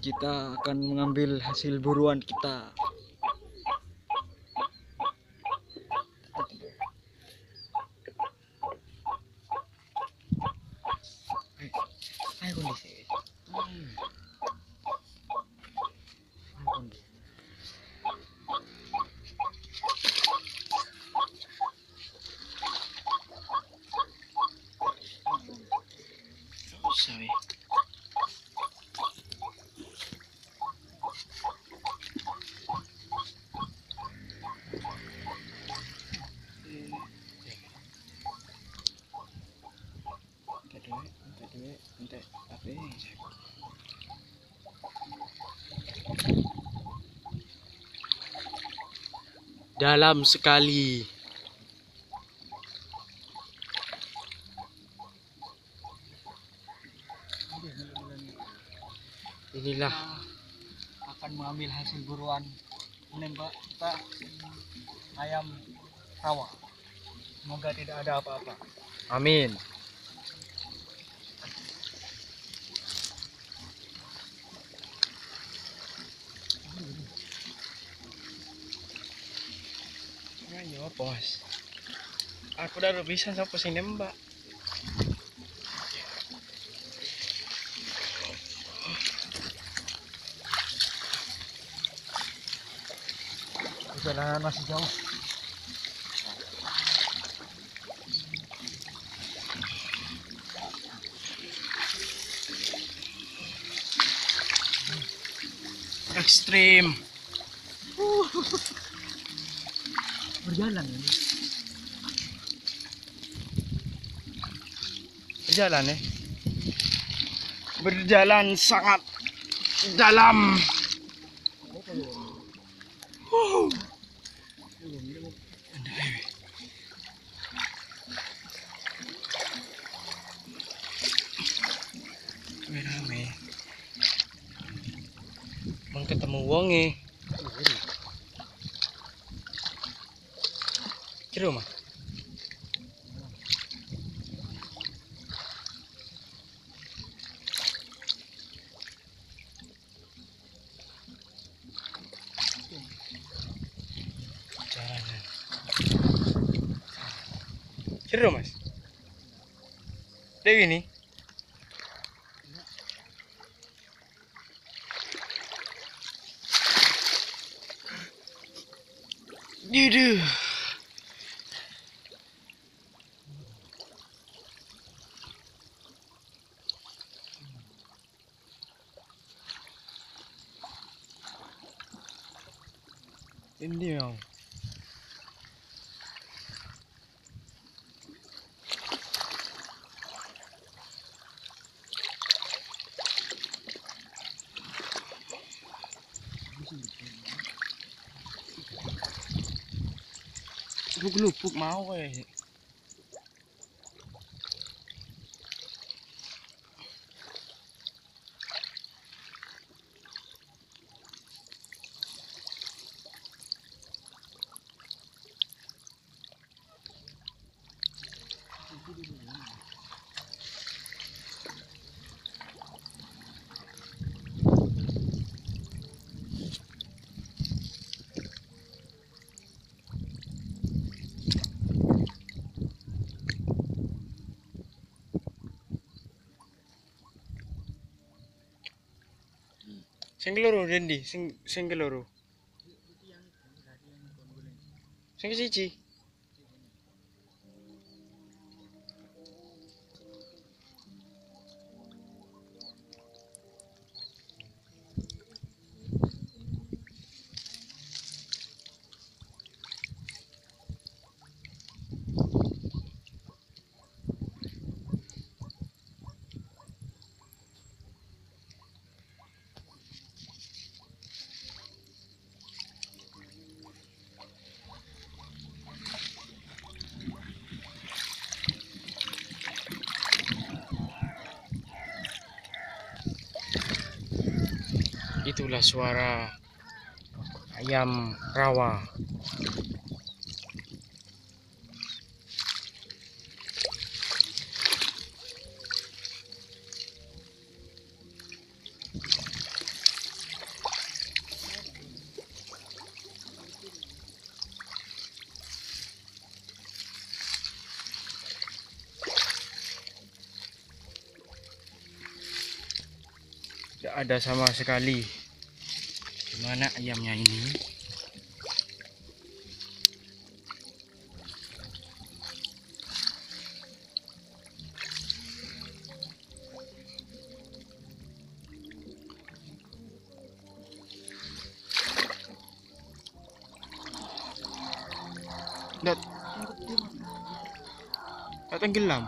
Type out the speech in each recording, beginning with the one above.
Kita akan mengambil hasil buruan kita. Ayo kondisi. Sabi. Dalam sekali. Inilah Akan mengambil hasil buruan menembak kita ayam rawa. Semoga tidak ada apa-apa. amin. Ayo apa mas? Aku udah bisa sampai sini mbak. Perjalanan masih jauh. Ekstrim. Berjalan ini. Berjalan ya. Berjalan sangat dalam. Rame. Mang ketemu wong Kira mah. Jalanan. Kira mas. Dewi nih. Duduh. Ini yang lupuk mau kayak. Sing keloro Dendi, sing keloro. Sing siji. Itulah suara ayam rawa. Tidak ada sama sekali. Gimana ayamnya ini? Tidak, tak tenggelam.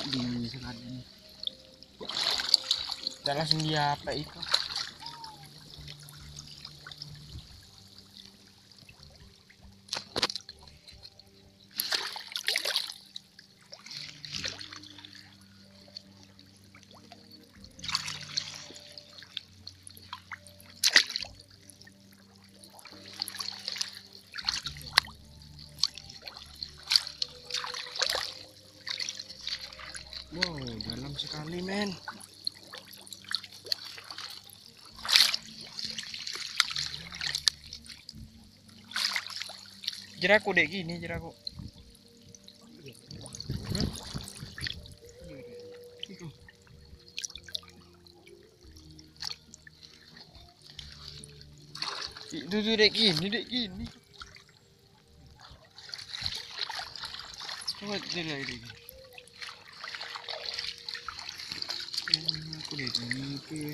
Bingung sekali. Dan langsung dia apa itu? Wow, dalam sekali men. Jeraku dek gini jeraku. Itu tuh dek gini dek gini. Coba dilihat lagi. Aku dek gini ke.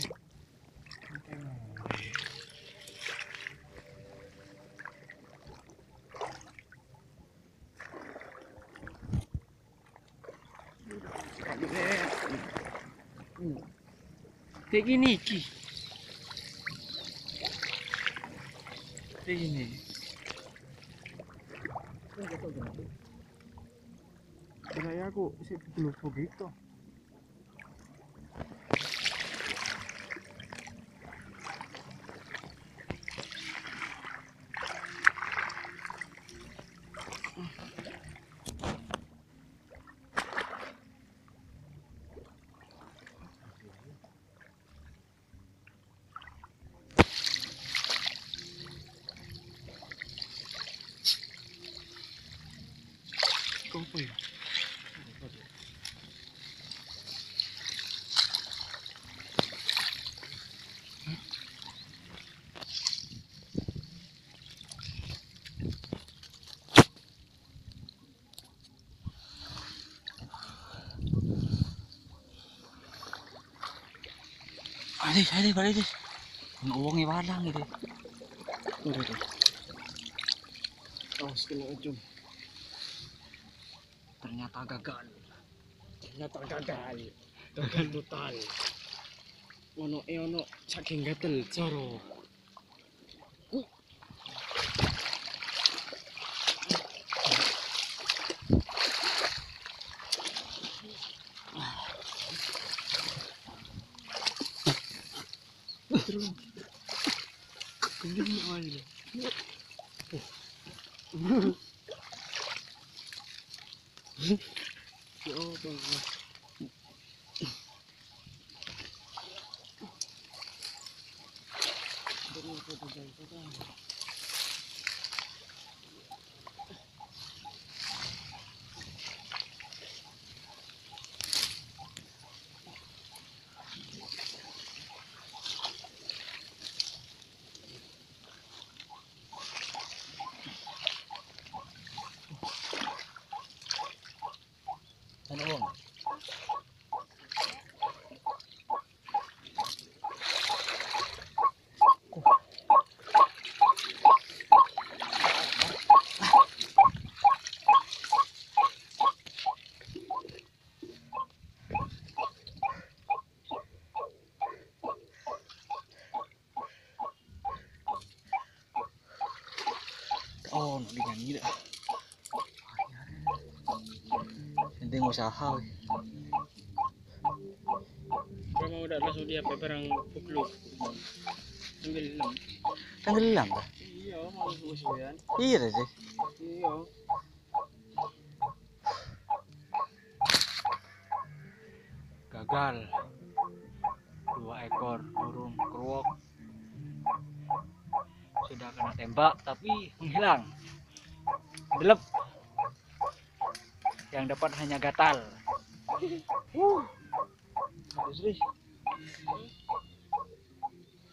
Kayak gini ki. Kayak gini. Kira aku sih belum begitu. Apa ya? Ada balik deh. Uangnya walang gitu. Udah deh. Oh, sekali aja. Ternyata gagal. Ternyata gagal. Gagal total. Ono saking gatel coro. Terus. Kemudian aja. Ya Allah. Ano uang? Oh, no ganyan gila. Hindi mo usaha eh. Kalau mau udah langsung dia barang pukluk. Tenggelam. Tanggalan ba? Iya, mau susu yan. Iya deh. Iya. gagal. 2 ekor burung keruok sudah kena tembak tapi menghilang. Delep. Yang dapat hanya gatal. Aduh,